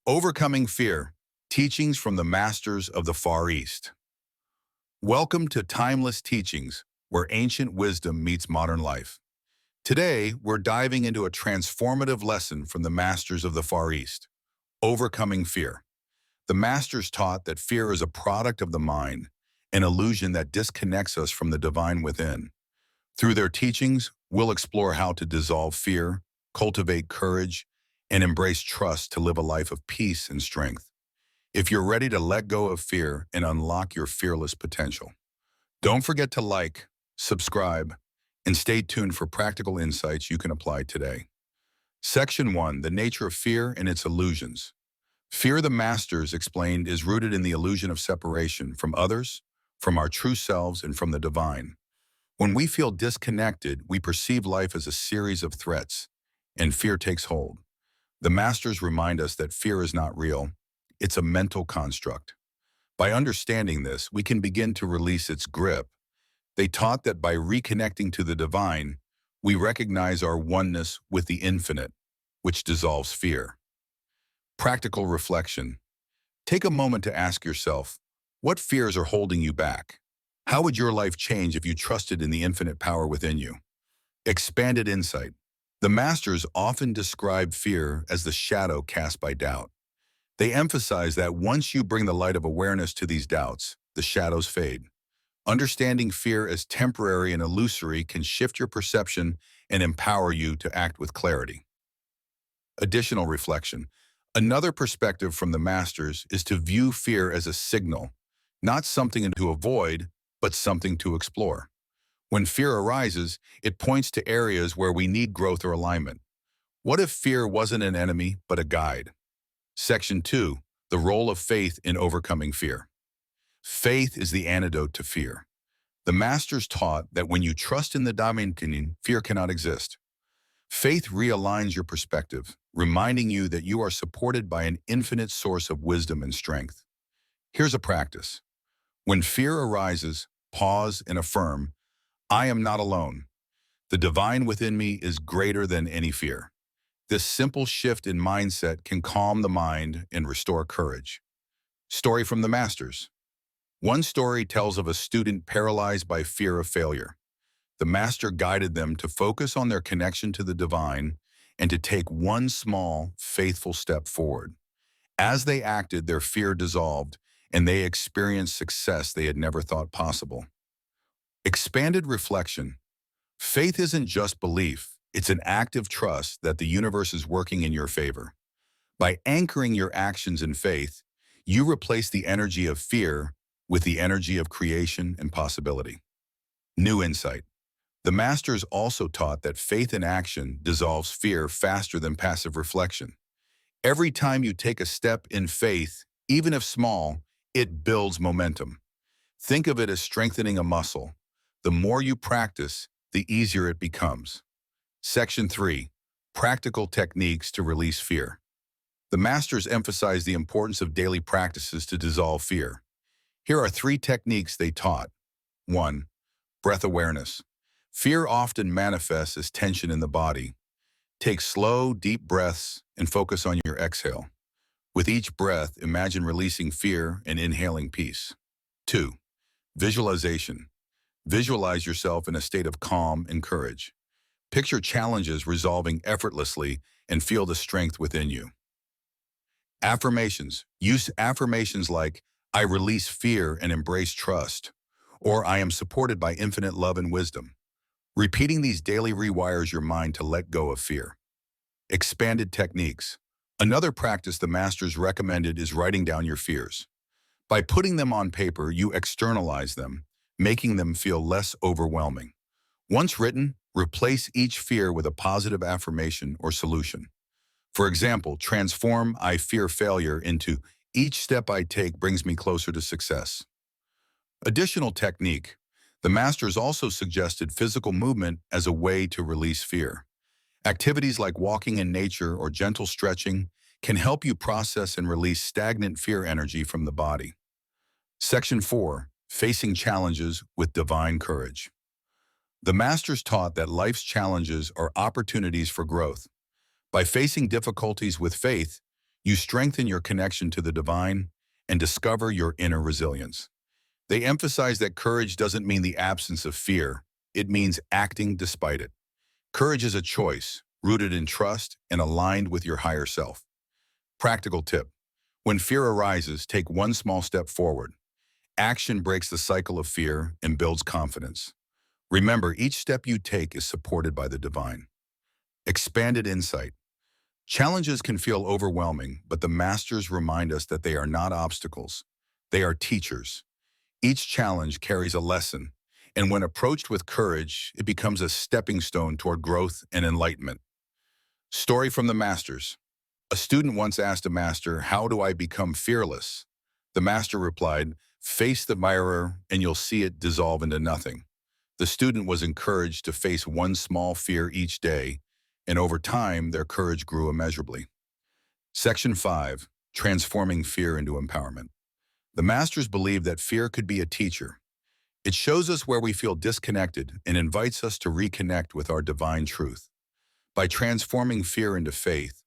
Overcoming Fear, Teachings from the Masters of the Far East. Welcome to Timeless Teachings, where ancient wisdom meets modern life. Today, we're diving into a transformative lesson from the Masters of the Far East, Overcoming Fear. The Masters taught that fear is a product of the mind, an illusion that disconnects us from the divine within. Through their teachings, we'll explore how to dissolve fear, cultivate courage, and embrace trust to live a life of peace and strength. If you're ready to let go of fear and unlock your fearless potential, don't forget to like, subscribe, and stay tuned for practical insights you can apply today. Section 1. The Nature of Fear and Its Illusions. Fear, the Masters explained, is rooted in the illusion of separation from others, from our true selves, and from the divine. When we feel disconnected, we perceive life as a series of threats, and fear takes hold. The Masters remind us that fear is not real. It's a mental construct. By understanding this, we can begin to release its grip. They taught that by reconnecting to the divine, we recognize our oneness with the infinite, which dissolves fear. Practical reflection. Take a moment to ask yourself, what fears are holding you back? How would your life change if you trusted in the infinite power within you? Expanded insight. The Masters often describe fear as the shadow cast by doubt. They emphasize that once you bring the light of awareness to these doubts, the shadows fade. Understanding fear as temporary and illusory can shift your perception and empower you to act with clarity. Additional reflection. Another perspective from the Masters is to view fear as a signal, not something to avoid, but something to explore. When fear arises, it points to areas where we need growth or alignment. What if fear wasn't an enemy, but a guide? Section 2. The Role of Faith in Overcoming Fear. Faith is the antidote to fear. The Masters taught that when you trust in the divine, fear cannot exist. Faith realigns your perspective, reminding you that you are supported by an infinite source of wisdom and strength. Here's a practice. When fear arises, pause and affirm, I am not alone. The divine within me is greater than any fear. This simple shift in mindset can calm the mind and restore courage. Story from the Masters. One story tells of a student paralyzed by fear of failure. The master guided them to focus on their connection to the divine and to take one small, faithful step forward. As they acted, their fear dissolved, and they experienced success they had never thought possible. Expanded reflection. Faith isn't just belief, it's an active trust that the universe is working in your favor. By anchoring your actions in faith, you replace the energy of fear with the energy of creation and possibility. New insight. The Masters also taught that faith in action dissolves fear faster than passive reflection. Every time you take a step in faith, even if small, it builds momentum. Think of it as strengthening a muscle. The more you practice, the easier it becomes. Section 3. Practical Techniques to Release Fear. The Masters emphasize the importance of daily practices to dissolve fear. Here are 3 techniques they taught. 1. Breath awareness. Fear often manifests as tension in the body. Take slow, deep breaths and focus on your exhale. With each breath, imagine releasing fear and inhaling peace. 2. Visualization. Visualize yourself in a state of calm and courage. Picture challenges resolving effortlessly and feel the strength within you. Affirmations. Use affirmations like, I release fear and embrace trust, or I am supported by infinite love and wisdom. Repeating these daily rewires your mind to let go of fear. Expanded techniques. Another practice the Masters recommended is writing down your fears. By putting them on paper, you externalize them, making them feel less overwhelming. Once written, replace each fear with a positive affirmation or solution. For example, transform I fear failure into each step I take brings me closer to success. Additional technique. The Masters also suggested physical movement as a way to release fear. Activities like walking in nature or gentle stretching can help you process and release stagnant fear energy from the body. Section 4. Facing Challenges with Divine Courage. The Masters taught that life's challenges are opportunities for growth. By facing difficulties with faith, You strengthen your connection to the divine and discover your inner resilience. They emphasize that courage doesn't mean the absence of fear. It means acting despite it. Courage is a choice, rooted in trust and aligned with your higher self. Practical tip. When fear arises, take one small step forward. Action breaks the cycle of fear and builds confidence. Remember, each step you take is supported by the divine. Expanded insight. Challenges can feel overwhelming, but the masters remind us that they are not obstacles. They are teachers. Each challenge carries a lesson, and when approached with courage, it becomes a stepping stone toward growth and enlightenment. Story from the masters. A student once asked a master, "How do I become fearless?" The master replied, "Face the mirror and you'll see it dissolve into nothing." The student was encouraged to face one small fear each day, and over time, their courage grew immeasurably. Section 5. Transforming Fear into Empowerment. The masters believe that fear could be a teacher. It shows us where we feel disconnected and invites us to reconnect with our divine truth. By transforming fear into faith,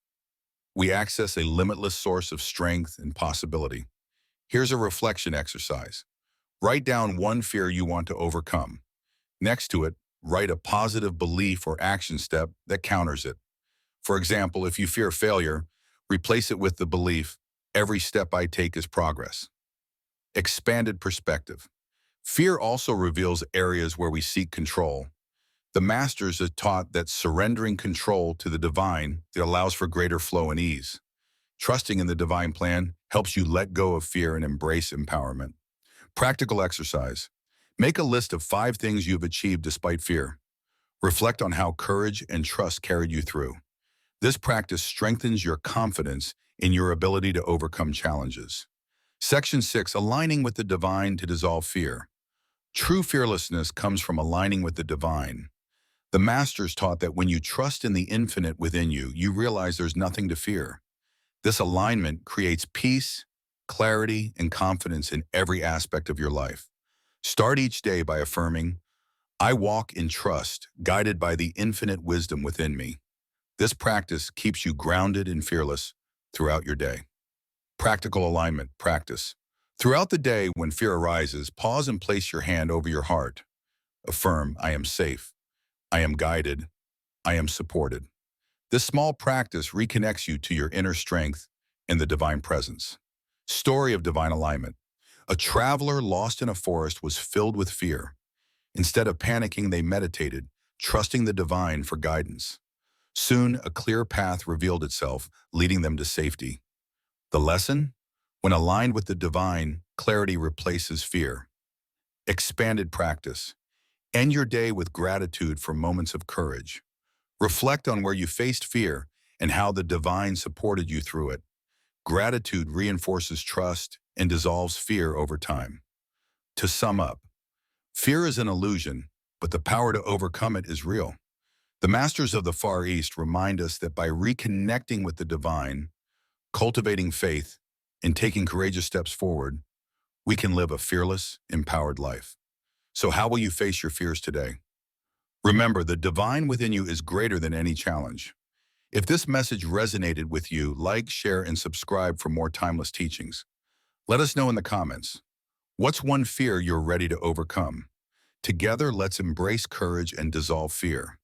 we access a limitless source of strength and possibility. Here's a reflection exercise. Write down one fear you want to overcome. Next to it, write a positive belief or action step that counters it. For example, if you fear failure, replace it with the belief, "Every step I take is progress." Expanded perspective. Fear also reveals areas where we seek control. The masters have taught that surrendering control to the divine that allows for greater flow and ease. Trusting in the divine plan helps you let go of fear and embrace empowerment. Practical exercise. Make a list of 5 things you've achieved despite fear. Reflect on how courage and trust carried you through. This practice strengthens your confidence in your ability to overcome challenges. Section 6. Aligning with the divine to dissolve fear. True fearlessness comes from aligning with the divine. The masters taught that when you trust in the infinite within you, you realize there's nothing to fear. This alignment creates peace, clarity, and confidence in every aspect of your life. Start each day by affirming, "I walk in trust, guided by the infinite wisdom within me." This practice keeps you grounded and fearless throughout your day. Practical alignment practice. Throughout the day, when fear arises, pause and place your hand over your heart. Affirm, "I am safe. I am guided. I am supported." This small practice reconnects you to your inner strength and the divine presence. Story of divine alignment. A traveler lost in a forest was filled with fear. Instead of panicking, they meditated, trusting the divine for guidance. Soon, a clear path revealed itself, leading them to safety. The lesson? When aligned with the divine, clarity replaces fear. Expanded practice. End your day with gratitude for moments of courage. Reflect on where you faced fear and how the divine supported you through it. Gratitude reinforces trust and dissolves fear over time. To sum up, fear is an illusion, but the power to overcome it is real. The masters of the Far East remind us that by reconnecting with the divine, cultivating faith, and taking courageous steps forward, we can live a fearless, empowered life. So how will you face your fears today? Remember, the divine within you is greater than any challenge. If this message resonated with you, like, share, and subscribe for more timeless teachings. Let us know in the comments. What's one fear you're ready to overcome? Together, let's embrace courage and dissolve fear.